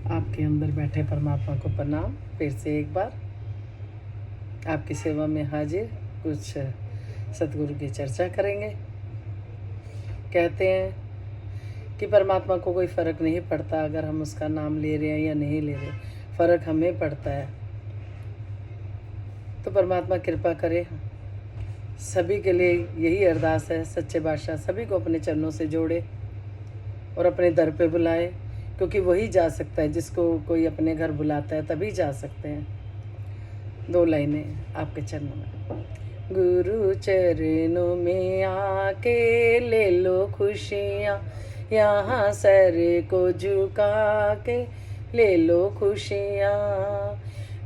आपके अंदर बैठे परमात्मा को प्रणाम। फिर से एक बार आपकी सेवा में हाजिर। कुछ सतगुरु की चर्चा करेंगे। कहते हैं कि परमात्मा को कोई फ़र्क नहीं पड़ता अगर हम उसका नाम ले रहे हैं या नहीं ले रहे, फ़र्क हमें पड़ता है। तो परमात्मा कृपा करे। सभी के लिए यही अरदास है, सच्चे बादशाह सभी को अपने चरणों से जोड़े और अपने दर पे बुलाए, क्योंकि वही जा सकता है जिसको कोई अपने घर बुलाता है, तभी जा सकते हैं। 2 लाइनें आपके चरणों में। गुरु चरणों में आके ले लो खुशियाँ, यहाँ सर को झुका के ले लो खुशियाँ,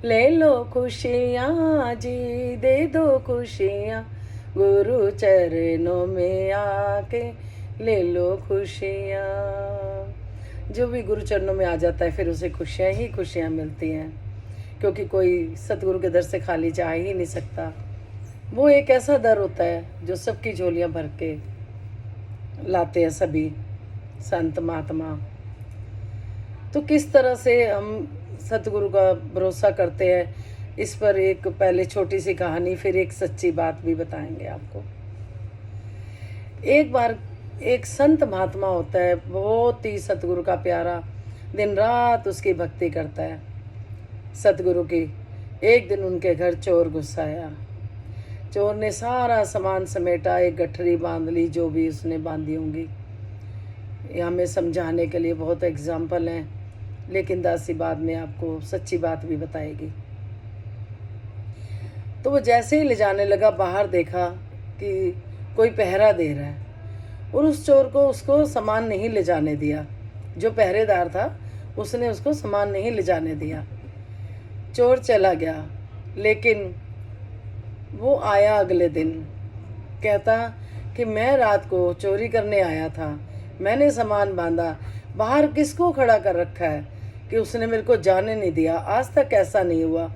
ले लो खुशियाँ जी, दे दो खुशियाँ। गुरु चरणों में आके ले लो खुशियाँ। जो भी गुरु चरणों में आ जाता है फिर उसे खुशियाँ ही खुशियाँ मिलती हैं, क्योंकि कोई सतगुरु के दर से खाली जा ही नहीं सकता। वो एक ऐसा दर होता है जो सबकी झोलियाँ भर के लाते हैं सभी संत महात्मा। तो किस तरह से हम सतगुरु का भरोसा करते हैं, इस पर एक पहले छोटी सी कहानी, फिर एक सच्ची बात भी बताएंगे आपको। एक बार एक संत महात्मा होता है, बहुत ही सतगुरु का प्यारा, दिन रात उसकी भक्ति करता है सतगुरु की। एक दिन उनके घर चोर घुस आया। चोर ने सारा सामान समेटा, एक गठरी बांध ली, जो भी उसने बांधी होंगी। ये हमें समझाने के लिए बहुत एग्जाम्पल हैं, लेकिन दासी बाद में आपको सच्ची बात भी बताएगी। तो वो जैसे ही ले जाने लगा, बाहर देखा कि कोई पहरा दे रहा है, और उस चोर को उसको सामान नहीं ले जाने दिया। जो पहरेदार था उसने उसको सामान नहीं ले जाने दिया। चोर चला गया, लेकिन वो आया अगले दिन, कहता कि मैं रात को चोरी करने आया था, मैंने सामान बांधा, बाहर किसको खड़ा कर रखा है कि उसने मेरे को जाने नहीं दिया। आज तक ऐसा नहीं हुआ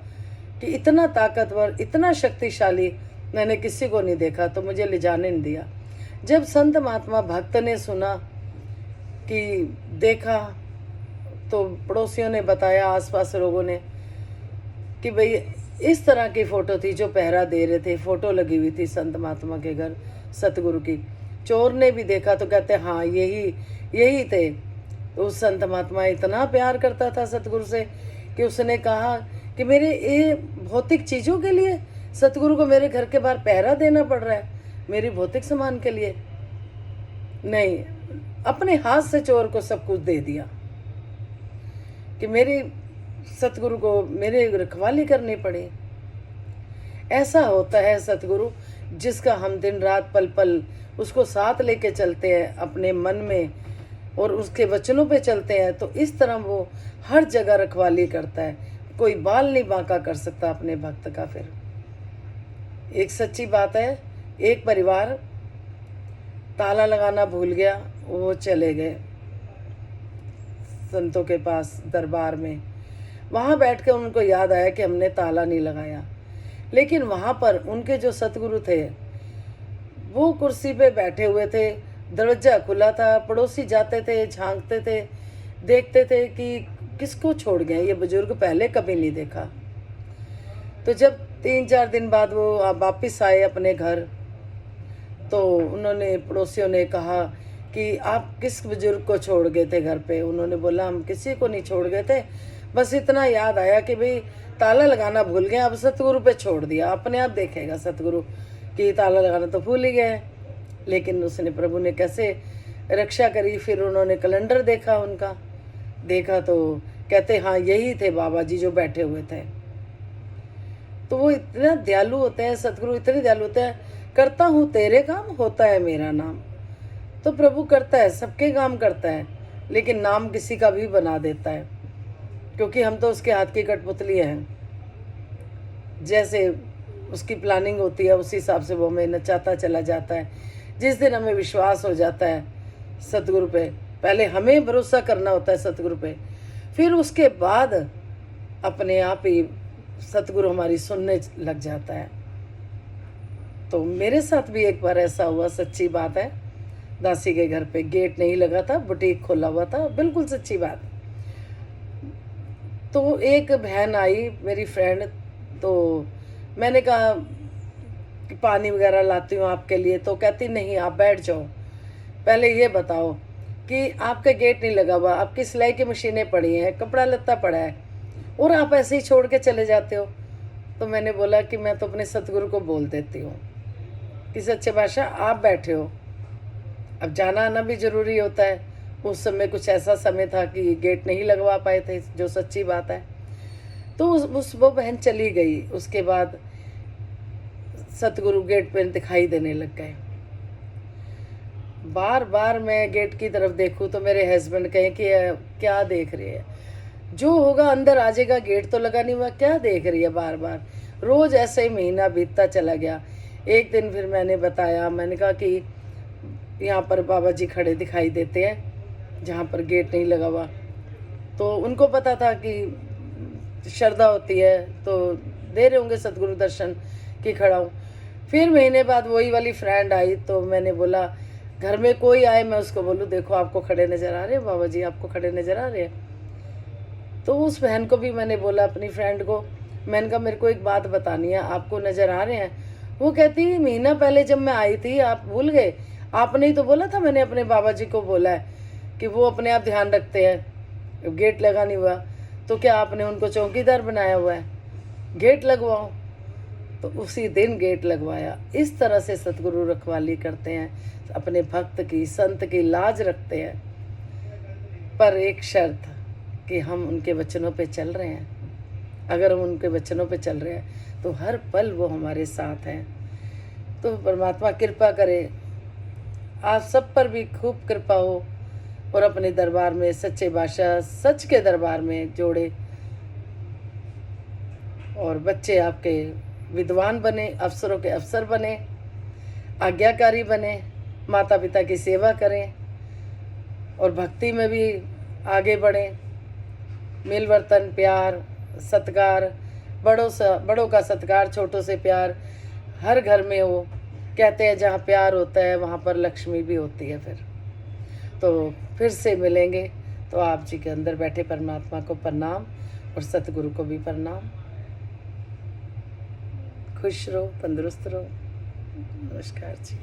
कि इतना ताकतवर, इतना शक्तिशाली मैंने किसी को नहीं देखा, तो मुझे ले जाने नहीं दिया। जब संत महात्मा भक्त ने सुना कि देखा, तो पड़ोसियों ने बताया, आसपास लोगों ने, कि भाई इस तरह की फ़ोटो थी जो पहरा दे रहे थे, फ़ोटो लगी हुई थी संत महात्मा के घर सतगुरु की। चोर ने भी देखा तो कहते हाँ यही थे। तो उस संत महात्मा इतना प्यार करता था सतगुरु से कि उसने कहा कि मेरे ये भौतिक चीज़ों के लिए सतगुरु को मेरे घर के बाहर पहरा देना पड़ रहा है, मेरी भौतिक सामान के लिए नहीं। अपने हाथ से चोर को सब कुछ दे दिया कि मेरी सतगुरु को मेरे रखवाली करनी पड़े। ऐसा होता है सतगुरु, जिसका हम दिन रात पल पल उसको साथ लेके चलते हैं अपने मन में, और उसके वचनों पे चलते हैं, तो इस तरह वो हर जगह रखवाली करता है। कोई बाल नहीं बांका कर सकता अपने भक्त का। फिर एक सच्ची बात है, एक परिवार ताला लगाना भूल गया, वो चले गए संतों के पास दरबार में। वहाँ बैठ के उनको याद आया कि हमने ताला नहीं लगाया, लेकिन वहाँ पर उनके जो सतगुरु थे वो कुर्सी पे बैठे हुए थे, दरवाजा खुला था, पड़ोसी जाते थे, झांकते थे, देखते थे कि किसको छोड़ गए, ये बुजुर्ग पहले कभी नहीं देखा। तो जब 3-4 दिन बाद वो वापिस आए अपने घर, तो उन्होंने, पड़ोसियों ने कहा कि आप किस बुजुर्ग को छोड़ गए थे घर पे। उन्होंने बोला हम किसी को नहीं छोड़ गए थे, बस इतना याद आया कि भाई ताला लगाना भूल गए, अब सतगुरु पे छोड़ दिया, अपने आप देखेगा सतगुरु कि ताला लगाना तो भूल ही गए। लेकिन उसने, प्रभु ने कैसे रक्षा करी। फिर उन्होंने कैलेंडर देखा, उनका देखा तो कहते हाँ यही थे बाबा जी जो बैठे हुए थे। तो वो इतना दयालु होते हैं सतगुरु, इतने दयालु होते हैं। करता हूँ तेरे काम, होता है मेरा नाम। तो प्रभु करता है, सबके काम करता है, लेकिन नाम किसी का भी बना देता है, क्योंकि हम तो उसके हाथ की कठपुतली हैं। जैसे उसकी प्लानिंग होती है उसी हिसाब से वो हमें नचाता चला जाता है। जिस दिन हमें विश्वास हो जाता है सतगुरु पे, पहले हमें भरोसा करना होता है सतगुरु पे, फिर उसके बाद अपने आप ही सतगुरु हमारी सुनने लग जाता है। तो मेरे साथ भी एक बार ऐसा हुआ, सच्ची बात है। दासी के घर पे गेट नहीं लगा था, बुटीक खोला हुआ था, बिल्कुल सच्ची बात। तो एक बहन आई मेरी फ्रेंड, तो मैंने कहा कि पानी वगैरह लाती हूँ आपके लिए, तो कहती नहीं आप बैठ जाओ, पहले ये बताओ कि आपका गेट नहीं लगा हुआ, आपकी सिलाई की मशीनें पड़ी हैं, कपड़ा लत्ता पड़ा है, और आप ऐसे ही छोड़ के चले जाते हो। तो मैंने बोला कि मैं तो अपने सतगुरु को बोल देती हूँ कि सच्चे बादशाह आप बैठे हो, अब जाना आना भी ज़रूरी होता है। उस समय कुछ ऐसा समय था कि गेट नहीं लगवा पाए थे, जो सच्ची बात है। तो वो बहन चली गई। उसके बाद सतगुरु गेट पे दिखाई देने लग गए। बार बार मैं गेट की तरफ देखूं तो मेरे हस्बैंड कहें कि क्या देख रही है, जो होगा अंदर आ जाएगा, गेट तो लगा नहीं हुआ, क्या देख रही है बार बार। रोज़ ऐसे ही महीना बीतता चला गया। एक दिन फिर मैंने बताया, मैंने कहा कि यहाँ पर बाबा जी खड़े दिखाई देते हैं जहाँ पर गेट नहीं लगा हुआ। तो उनको पता था कि श्रद्धा होती है तो दे रहे होंगे सतगुरु दर्शन कि खड़ा हूँ। फिर महीने बाद वही वाली फ्रेंड आई, तो मैंने बोला घर में कोई आए मैं उसको बोलूँ देखो आपको खड़े नज़र आ रहे हैं बाबा जी, आपको खड़े नज़र आ रहे हैं। तो उस बहन को भी मैंने बोला, अपनी फ्रेंड को, मैंने कहा मेरे को एक बात बतानी है, आपको नज़र आ रहे हैं? वो कहती महीना पहले जब मैं आई थी आप भूल गए, आपने ही तो बोला था। मैंने अपने बाबा जी को बोला है कि वो अपने आप ध्यान रखते हैं, गेट लगा नहीं हुआ, तो क्या आपने उनको चौकीदार बनाया हुआ है? गेट लगवाओ। तो उसी दिन गेट लगवाया। इस तरह से सतगुरु रखवाली करते हैं, अपने भक्त की, संत की लाज रखते हैं, पर एक शर्त कि हम उनके वचनों पे चल रहे हैं। अगर हम उनके वचनों पे चल रहे हैं तो हर पल वो हमारे साथ हैं। तो परमात्मा कृपा करे, आप सब पर भी खूब कृपा हो और अपने दरबार में सच्चे बादशाह सच के दरबार में जोड़े, और बच्चे आपके विद्वान बने, अफसरों के अफसर बने, आज्ञाकारी बने, माता पिता की सेवा करें और भक्ति में भी आगे बढ़ें। मिलवर्तन, प्यार, सत्कार, बड़ों का सत्कार, छोटों से प्यार हर घर में हो। कहते हैं जहाँ प्यार होता है वहाँ पर लक्ष्मी भी होती है। फिर से मिलेंगे। तो आप जी के अंदर बैठे परमात्मा को प्रणाम और सतगुरु को भी प्रणाम। खुश रहो, तंदुरुस्त रहो। नमस्कार जी।